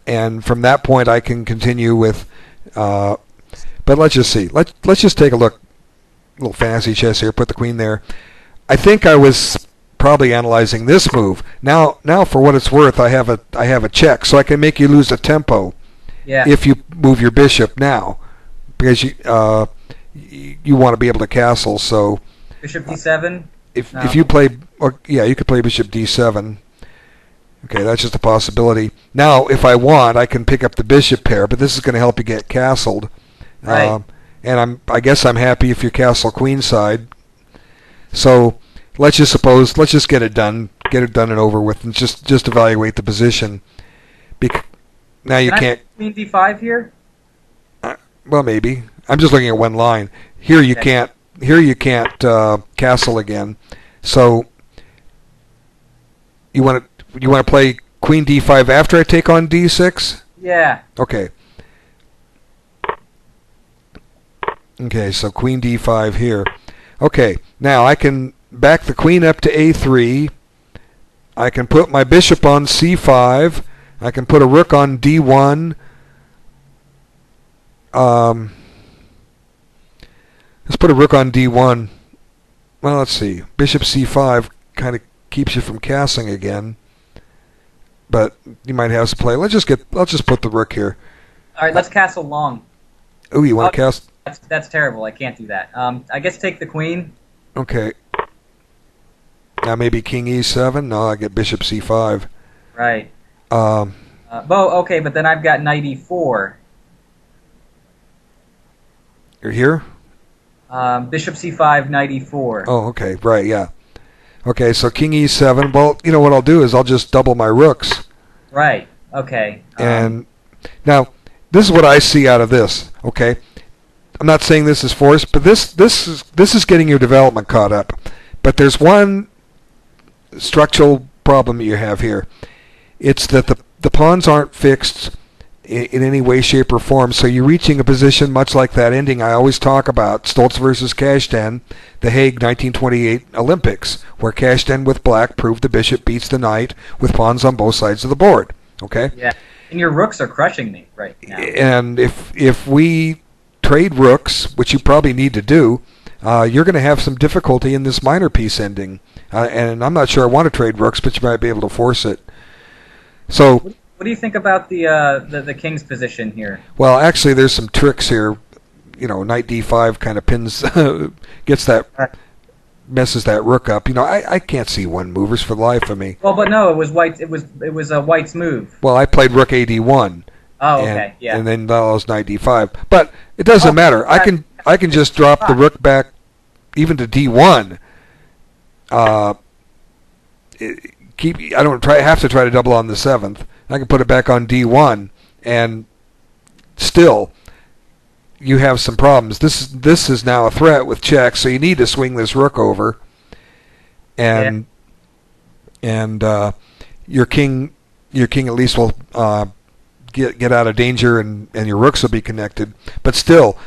And from that point, I can continue with. But let's just see. Let's just take a look. A little fantasy chess here. Put the queen there. I think I was probably analyzing this move. Now, for what it's worth, I have a check, so I can make you lose a tempo. Yeah. If you move your bishop now, because you want to be able to castle. So. Bishop d7. If you play, you could play bishop d7. Okay, that's just a possibility. Now, if I want, I can pick up the bishop pair, but this is going to help you get castled. Right. And I guess I'm happy if you castle queenside. So let's just get it done and over with, and just evaluate the position. Now you can't. Queen d5 here. Well, maybe. I'm just looking at one line. Here you can't. Here you can't castle again. So you want to play queen d5 after I take on d6? Yeah. Okay. Okay, so queen d5 here. Okay, now I can back the queen up to a3. I can put my bishop on c5. I can put a rook on d1. Let's put a rook on d1. Well, let's see. Bishop c5 kind of keeps you from castling again, but you might have to play. Let's just put the rook here. All right, let's castle long. Oh, you want to cast? That's terrible. I can't do that. I guess take the queen. Okay. Now maybe king e7. No, I get bishop c5. Right. Okay, but then I've got knight e4. You're here? Bishop c5, knight e4. Oh, okay. Right, yeah. Okay, so king e7. Well, you know what I'll do is I'll just double my rooks. Right. Okay. And now, this is what I see out of this. Okay, I'm not saying this is forced, but this is getting your development caught up. But there's one structural problem that you have here. It's that the pawns aren't fixed in any way, shape, or form. So you're reaching a position much like that ending I always talk about, Stoltz versus Kashtan, the Hague 1928 Olympics, where Kashtan with black proved the bishop beats the knight with pawns on both sides of the board. Okay? Yeah. And your rooks are crushing me right now. And if we trade rooks, which you probably need to do, you're going to have some difficulty in this minor piece ending. And I'm not sure I want to trade rooks, but you might be able to force it. So. What do you think about the king's position here? Well, actually, there's some tricks here. You know, knight d5 kind of pins, messes that rook up. You know, I can't see one movers for the life of me. Well, but no, it was white. It was white's move. Well, I played rook ad1. Oh, okay, yeah. And then that was knight d5. But it doesn't matter. I can just drop the rook back even to d1. I don't have to try to double on the 7th. I can put it back on d1, and still you have some problems. This is now a threat with check, so you need to swing this rook over, and your king at least will get out of danger, and your rooks will be connected. But still,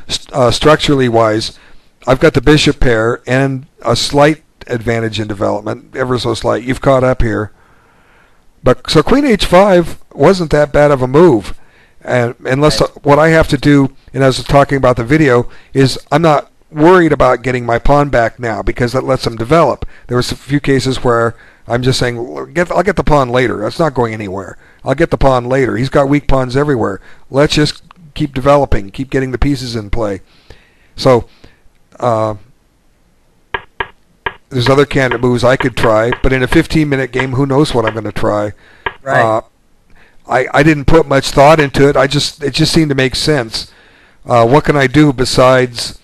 structurally wise, I've got the bishop pair and a slight advantage in development, ever so slight. You've caught up here. But so queen h5 wasn't that bad of a move, and unless what I have to do, and as I was talking about the video, is I'm not worried about getting my pawn back now because that lets him develop. There was a few cases where I'm just saying, I'll get the pawn later. That's not going anywhere. I'll get the pawn later. He's got weak pawns everywhere. Let's just keep developing, keep getting the pieces in play. So there's other candidate moves I could try, but in a 15-minute game, who knows what I'm going to try? Right. I didn't put much thought into it. It just seemed to make sense. What can I do besides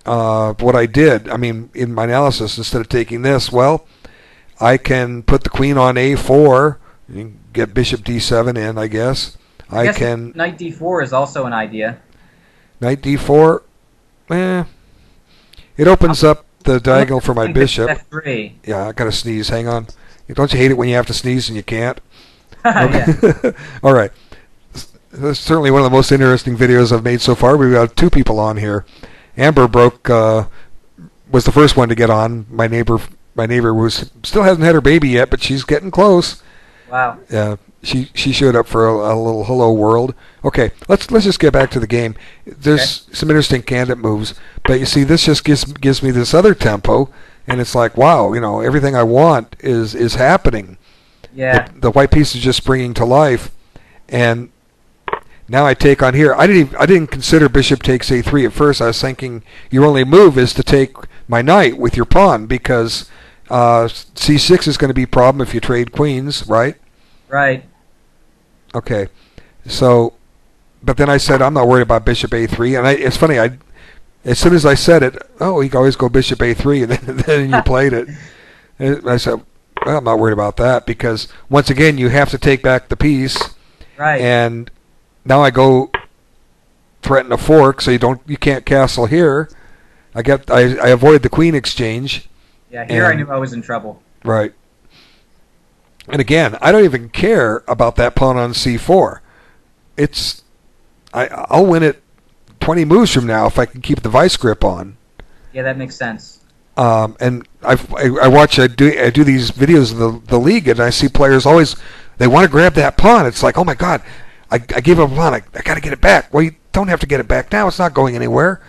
what I did? I mean, in my analysis, instead of taking this, well, I can put the queen on a4, and get bishop d7 in, I guess. I can. Knight d4 is also an idea. Knight d4, it opens up the diagonal for my bishop. F3. Yeah, I gotta sneeze. Hang on. Don't you hate it when you have to sneeze and you can't? Yeah. All right. That's certainly one of the most interesting videos I've made so far. We've got two people on here. Amber was the first one to get on. My neighbor still hasn't had her baby yet, but she's getting close. Wow. Yeah. She showed up for a little hello world. Okay, let's just get back to the game. There's some interesting candidate moves, but you see, this just gives me this other tempo, and it's like, wow, everything I want is happening. Yeah. The white piece is just springing to life, and now I take on here. I didn't consider bishop takes a3 at first. I was thinking your only move is to take my knight with your pawn, because c6 is going to be a problem if you trade queens, right? Right. Okay, so, but then I said I'm not worried about bishop a3, and it's funny. As soon as I said it, oh, you can always go bishop a3, and then you played it. And I said, well, I'm not worried about that, because once again you have to take back the piece, right? And now I go threaten a fork, so you can't castle here. I avoid the queen exchange. Yeah, here I knew I was in trouble. Right. And again, I don't even care about that pawn on c4. I'll win it 20 moves from now if I can keep the vice grip on. Yeah, that makes sense. And I do these videos in the league, and I see players always, they want to grab that pawn. It's like, oh my God, I gave up a pawn. I got to get it back. Well, you don't have to get it back now. It's not going anywhere.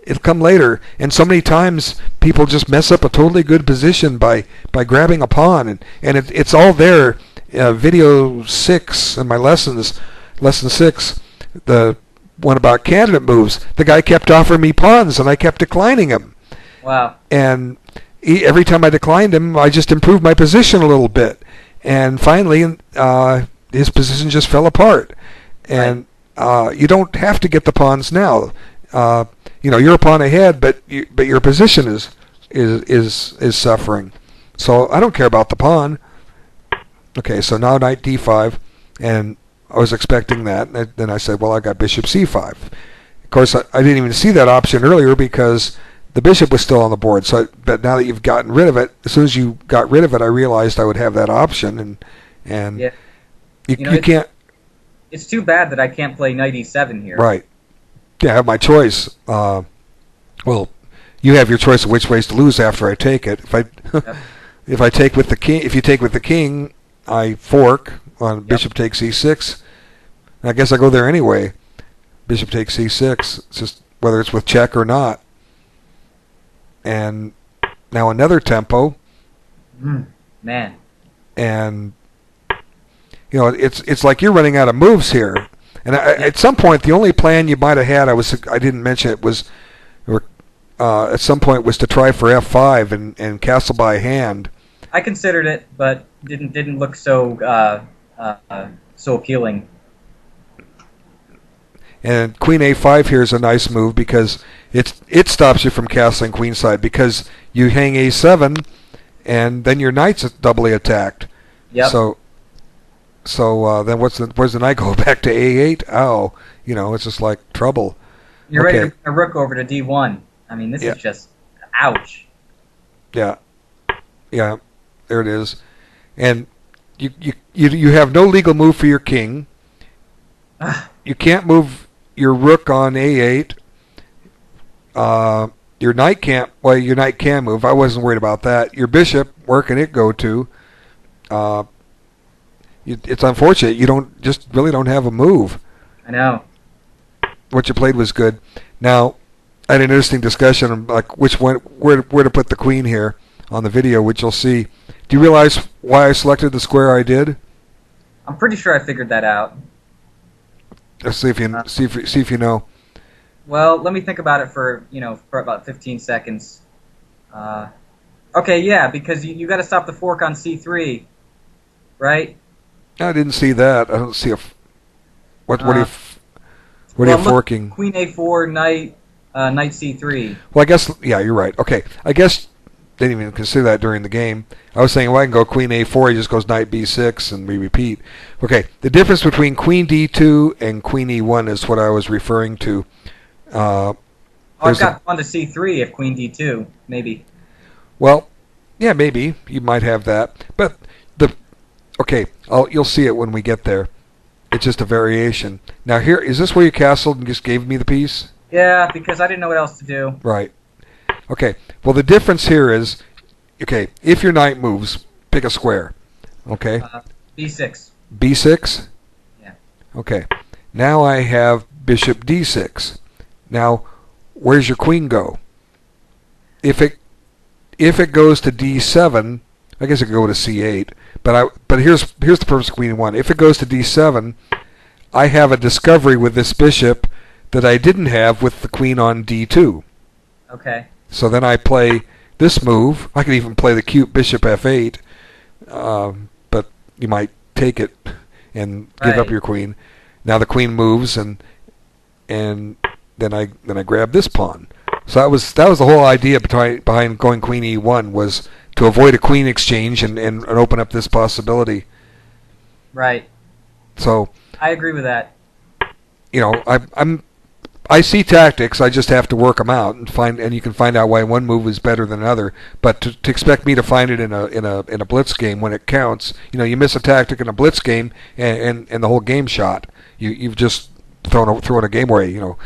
It'll come later. And so many times people just mess up a totally good position by grabbing a pawn, and it's all there. Video 6 in my lessons, lesson 6, the one about candidate moves. The guy kept offering me pawns, and I kept declining him. Wow. And every time I declined him, I just improved my position a little bit. And finally, his position just fell apart. And you don't have to get the pawns now. You're a pawn ahead, but your position is suffering. So I don't care about the pawn. Okay, so now knight d5, and I was expecting that. And then I said, well, I got bishop c5. Of course, I didn't even see that option earlier because the bishop was still on the board. But now that you've gotten rid of it, as soon as you got rid of it, I realized I would have that option, and yeah. you can't. It's too bad that I can't play knight e7 here. Right. Yeah, I have my choice. Well, you have your choice of which ways to lose after I take it. If I take with the king, if you take with the king, I fork on bishop takes e6. I guess I go there anyway. Bishop takes c6. It's just whether it's with check or not. And now another tempo. Man. And it's like you're running out of moves here. And at some point, the only plan you might have had, I didn't mention it, was at some point was to try for f5 and castle by hand. I considered it, but didn't look so so appealing. And queen a5 here is a nice move because it stops you from castling queenside, because you hang a7 and then your knight's doubly attacked. Yep. So then where's the knight go? Back to a8? Oh, it's just like trouble. You're ready to bring a rook over to d1. I mean, this is just ouch. Yeah. Yeah. There it is. And you have no legal move for your king. You can't move your rook on a8. Your knight can't. Well, your knight can move. I wasn't worried about that. Your bishop, where can it go to? It's unfortunate. You really don't have a move. I know. What you played was good. Now, I had an interesting discussion like where to put the queen here on the video, which you'll see. Do you realize why I selected the square I did? I'm pretty sure I figured that out. Let's see if you know. Well, let me think about it for about 15 seconds. Okay, yeah, because you got to stop the fork on c3, right? I didn't see that. I don't see a. What are you? What are Well, you look, forking? Queen A4, knight c3. Well, I guess, yeah, you're right. Okay, I guess they didn't even consider that during the game. I was saying, well, I can go Queen A4, he just goes Knight B6, and we repeat. Okay, the difference between Queen D2 and Queen E1 is what I was referring to. I've got pawn to c3 if Queen D2, maybe. Well, yeah, maybe you might have that, but okay, you'll see it when we get there. It's just a variation. Now, here is this where you castled and just gave me the piece? Yeah, because I didn't know what else to do. Right. Okay. Well, the difference here is, okay, if your knight moves, pick a square. Okay. B6. B6. Yeah. Okay. Now I have bishop D6. Now, where's your queen go? If it goes to D7, I guess it could go to C8. But here's the purpose of Queen 1. If it goes to D7, I have a discovery with this bishop that I didn't have with the queen on D2. Okay. So then I play this move. I could even play the cute bishop F8, but you might take it and give up your queen. Now the queen moves, and then I grab this pawn. So that was the whole idea behind going Queen E1, was to avoid a queen exchange and open up this possibility. Right. So I agree with that. You know, I see tactics. I just have to work them out and you can find out why one move is better than another. But to expect me to find it in a blitz game when it counts, you know, you miss a tactic in a blitz game and the whole game shot. You've just thrown a game away. You know,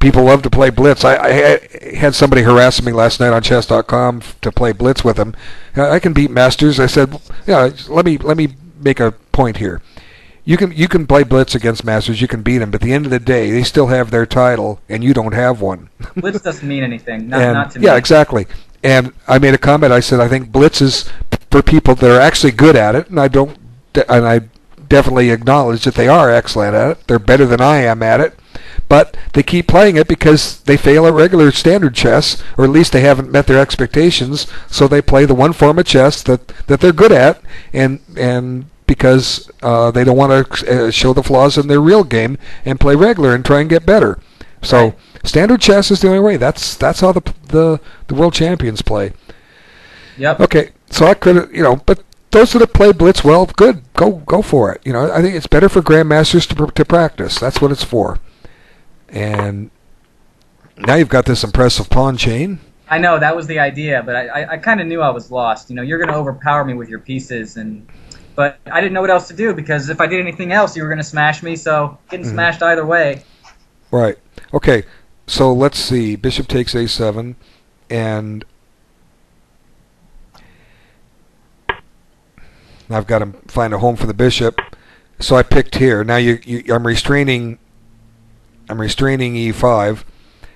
people love to play blitz. I had somebody harassing me last night on chess.com to play blitz with him. I can beat masters. I said, yeah, let me make a point here. You can play blitz against masters. You can beat them, but at the end of the day, they still have their title, and you don't have one. Blitz doesn't mean anything. Not to me. Yeah, exactly. And I made a comment. I said I think blitz is for people that are actually good at it, and I definitely acknowledge that they are excellent at it. They're better than I am at it, but they keep playing it because they fail at regular standard chess, or at least they haven't met their expectations. So they play the one form of chess that they're good at, and because they don't want to show the flaws in their real game and play regular and try and get better. So standard chess is the only way. That's how the world champions play. Yep. Okay, so I could, but those that play blitz well, good, go for it. I think it's better for grandmasters to practice. That's what it's for. And now you've got this impressive pawn chain. I know that was the idea, but I kind of knew I was lost. You're going to overpower me with your pieces, but I didn't know what else to do, because if I did anything else, you were going to smash me, so getting smashed either way. Right. Okay, so let's see. Bishop takes A7, and I've got to find a home for the bishop. So I picked here. Now I'm restraining E5,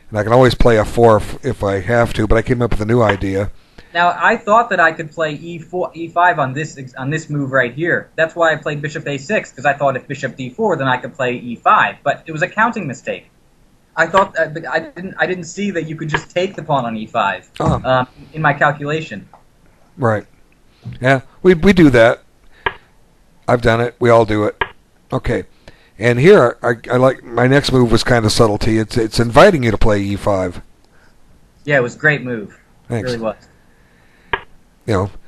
and I can always play A4 if I have to, but I came up with a new idea. Now, I thought that I could play E5 on this move right here. That's why I played bishop A6, because I thought if bishop D4, then I could play E5. But it was a counting mistake. I thought I didn't see that you could just take the pawn on E5 in my calculation. Right. Yeah, we do that. I've done it. We all do it. Okay. And here, I like my next move was kind of subtlety. It's inviting you to play E5. Yeah, it was a great move. Thanks. It really was.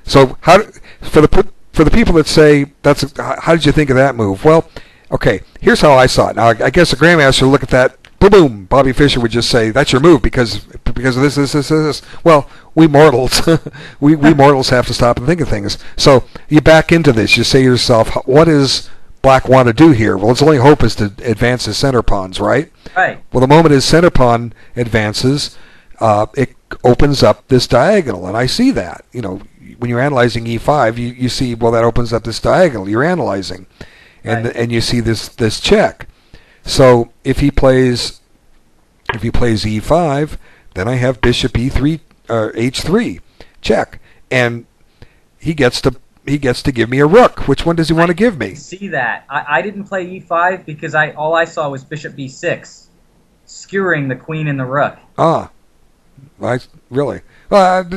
So for the people that say how did you think of that move? Well, okay, here's how I saw it. Now I guess a grandmaster would look at that, boom. Bobby Fischer would just say that's your move because of this. Well, we mortals we mortals have to stop and think of things. So you back into this. You say to yourself, what does Black want to do here? Well, its only hope is to advance his center pawns, right? Right. Well, the moment his center pawn advances, it opens up this diagonal, and I see that. When you're analyzing E5, you see, well, that opens up this diagonal. You're analyzing, and you see this check. So if he plays E5, then I have bishop E3 H3 check, and he gets to give me a rook. Which one does he want to give me? See that? I didn't play E5 because all I saw was bishop B6, skewering the queen and the rook. Really? Well,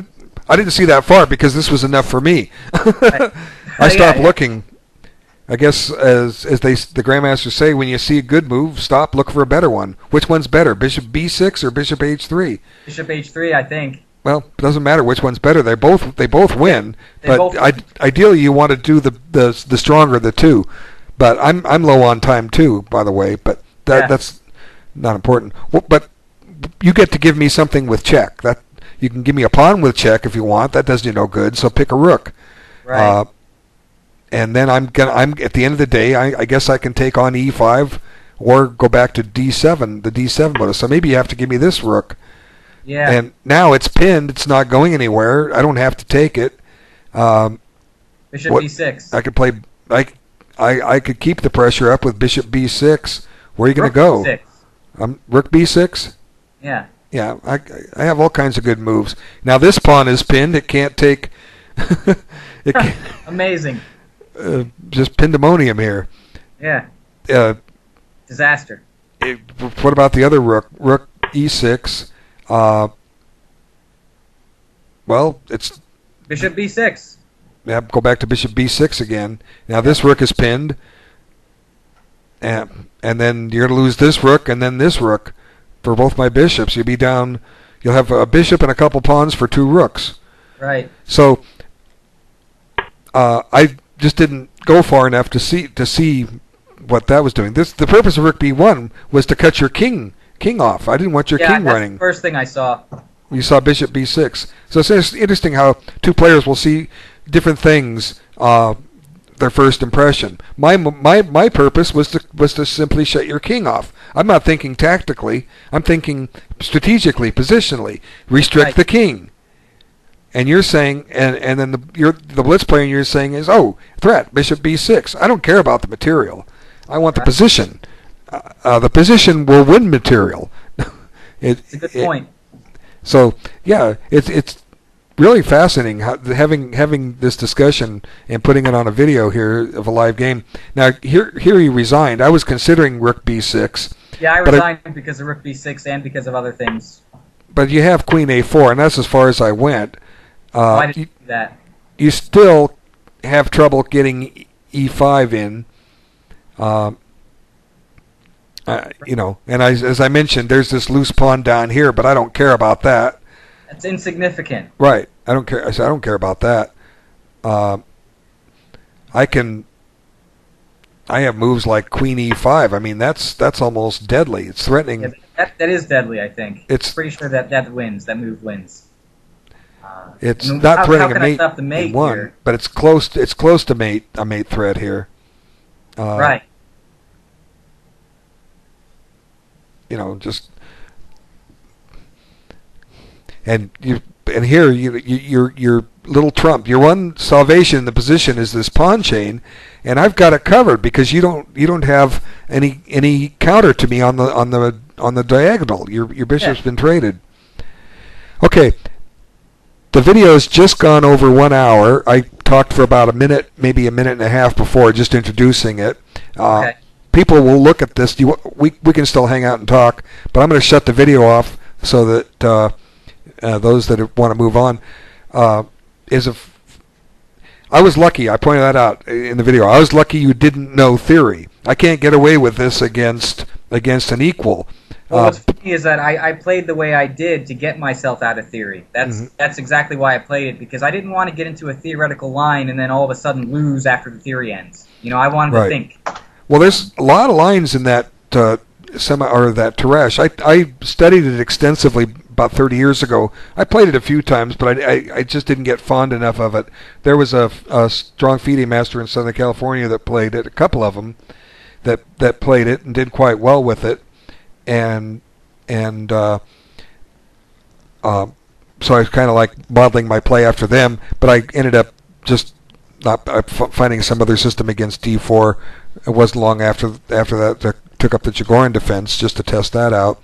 I didn't see that far because this was enough for me. I stopped looking. I guess as the grandmasters say, when you see a good move, stop, look for a better one. Which one's better, Bishop B6 or Bishop H3? Bishop H3, I think. Well, it doesn't matter which one's better. They both win. Ideally, you want to do the stronger of the two. But I'm low on time too, by the way. But that's not important. Well, but you get to give me something with check. That you can give me a pawn with check if you want. That does you no good. So pick a rook. Right. And then I'm at the end of the day, I guess I can take on E5 or go back to D7, the D7 modus. So maybe you have to give me this rook. Yeah. And now it's pinned. It's not going anywhere. I don't have to take it. Bishop B6. I could play. I could keep the pressure up with Bishop B6. Where are you going to go? B6. Rook B6. Yeah. Yeah. I have all kinds of good moves. Now this pawn is pinned. It can't take. It can't, amazing. Just pandemonium here. Yeah. Disaster. What about the other rook? Rook E6. Well, it's Bishop B6. Yeah, go back to Bishop B6 again. Now this rook is pinned, and then you're going to lose this rook and then this rook for both my bishops. You'll be down. You'll have a bishop and a couple pawns for two rooks. Right. So I just didn't go far enough to see what that was doing. The purpose of Rook B1 was to cut your king off. I didn't want your king running. Yeah, that's the first thing I saw. You saw Bishop B6. So it's interesting how two players will see different things. Their first impression. My purpose was to simply shut your king off. I'm not thinking tactically. I'm thinking strategically, positionally. Restrict the king. And you're saying, and then the blitz player you're saying is, oh, threat, Bishop B6. I don't care about the material. I want the position. The position will win material. It's a good point. So yeah, it's really fascinating having this discussion and putting it on a video here of a live game. Now here he resigned. I was considering Rook B6. Yeah, I resigned because of Rook B6 and because of other things. But you have Queen A4, and that's as far as I went. Why did you do that? You still have trouble getting E5 in. And as I mentioned, there's this loose pawn down here, but I don't care about that. That's insignificant. Right. I don't care. I don't care about that. I have moves like Queen E5. I mean, that's almost deadly. It's threatening. Yeah, that is deadly, I think. It's pretty sure that wins. That move wins. It's not threatening a mate in one, here? But it's close to a mate threat here. Right. And here your little trump, your one salvation in the position is this pawn chain, and I've got it covered because you don't have any counter to me on the diagonal. Your bishop's been traded. Okay. The video's just gone over 1 hour. I talked for about a minute, maybe a minute and a half before, just introducing it. Okay. People will look at this. We can still hang out and talk, but I'm going to shut the video off so that those that want to move on. I was lucky. I pointed that out in the video. I was lucky you didn't know theory. I can't get away with this against an equal. Well, what's funny is that I played the way I did to get myself out of theory. That's exactly why I played it, because I didn't want to get into a theoretical line and then all of a sudden lose after the theory ends. I wanted to think. Well, there's a lot of lines in that that Teresh. I studied it extensively about 30 years ago. I played it a few times, but I just didn't get fond enough of it. There was a strong FIDE master in Southern California that played it, a couple of them that played it and did quite well with it. And so I was kind of like modeling my play after them, but I ended up just not finding some other system against D4. It wasn't long after that I took up the Jagoran defense just to test that out.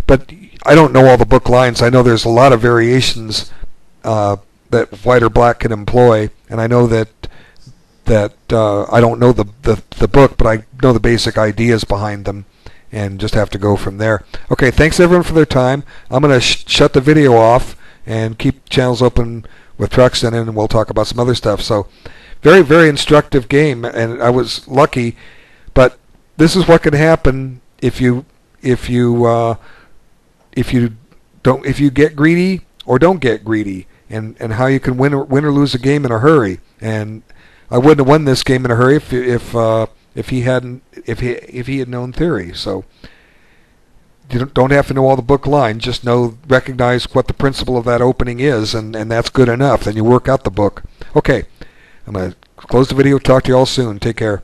But I don't know all the book lines. I know there's a lot of variations that white or black can employ, and I know that I don't know the book, but I know the basic ideas behind them, and just have to go from there. Okay, thanks everyone for their time. I'm going to shut the video off and keep channels open with Truxton, and we'll talk about some other stuff. So very, very instructive game, and I was lucky. But this is what can happen if you get greedy or don't get greedy, and how you can win or lose a game in a hurry. And I wouldn't have won this game in a hurry if he had known theory. So you don't have to know all the book lines. Just recognize what the principle of that opening is, and that's good enough. Then you work out the book. Okay, I'm going to close the video. Talk to you all soon. Take care.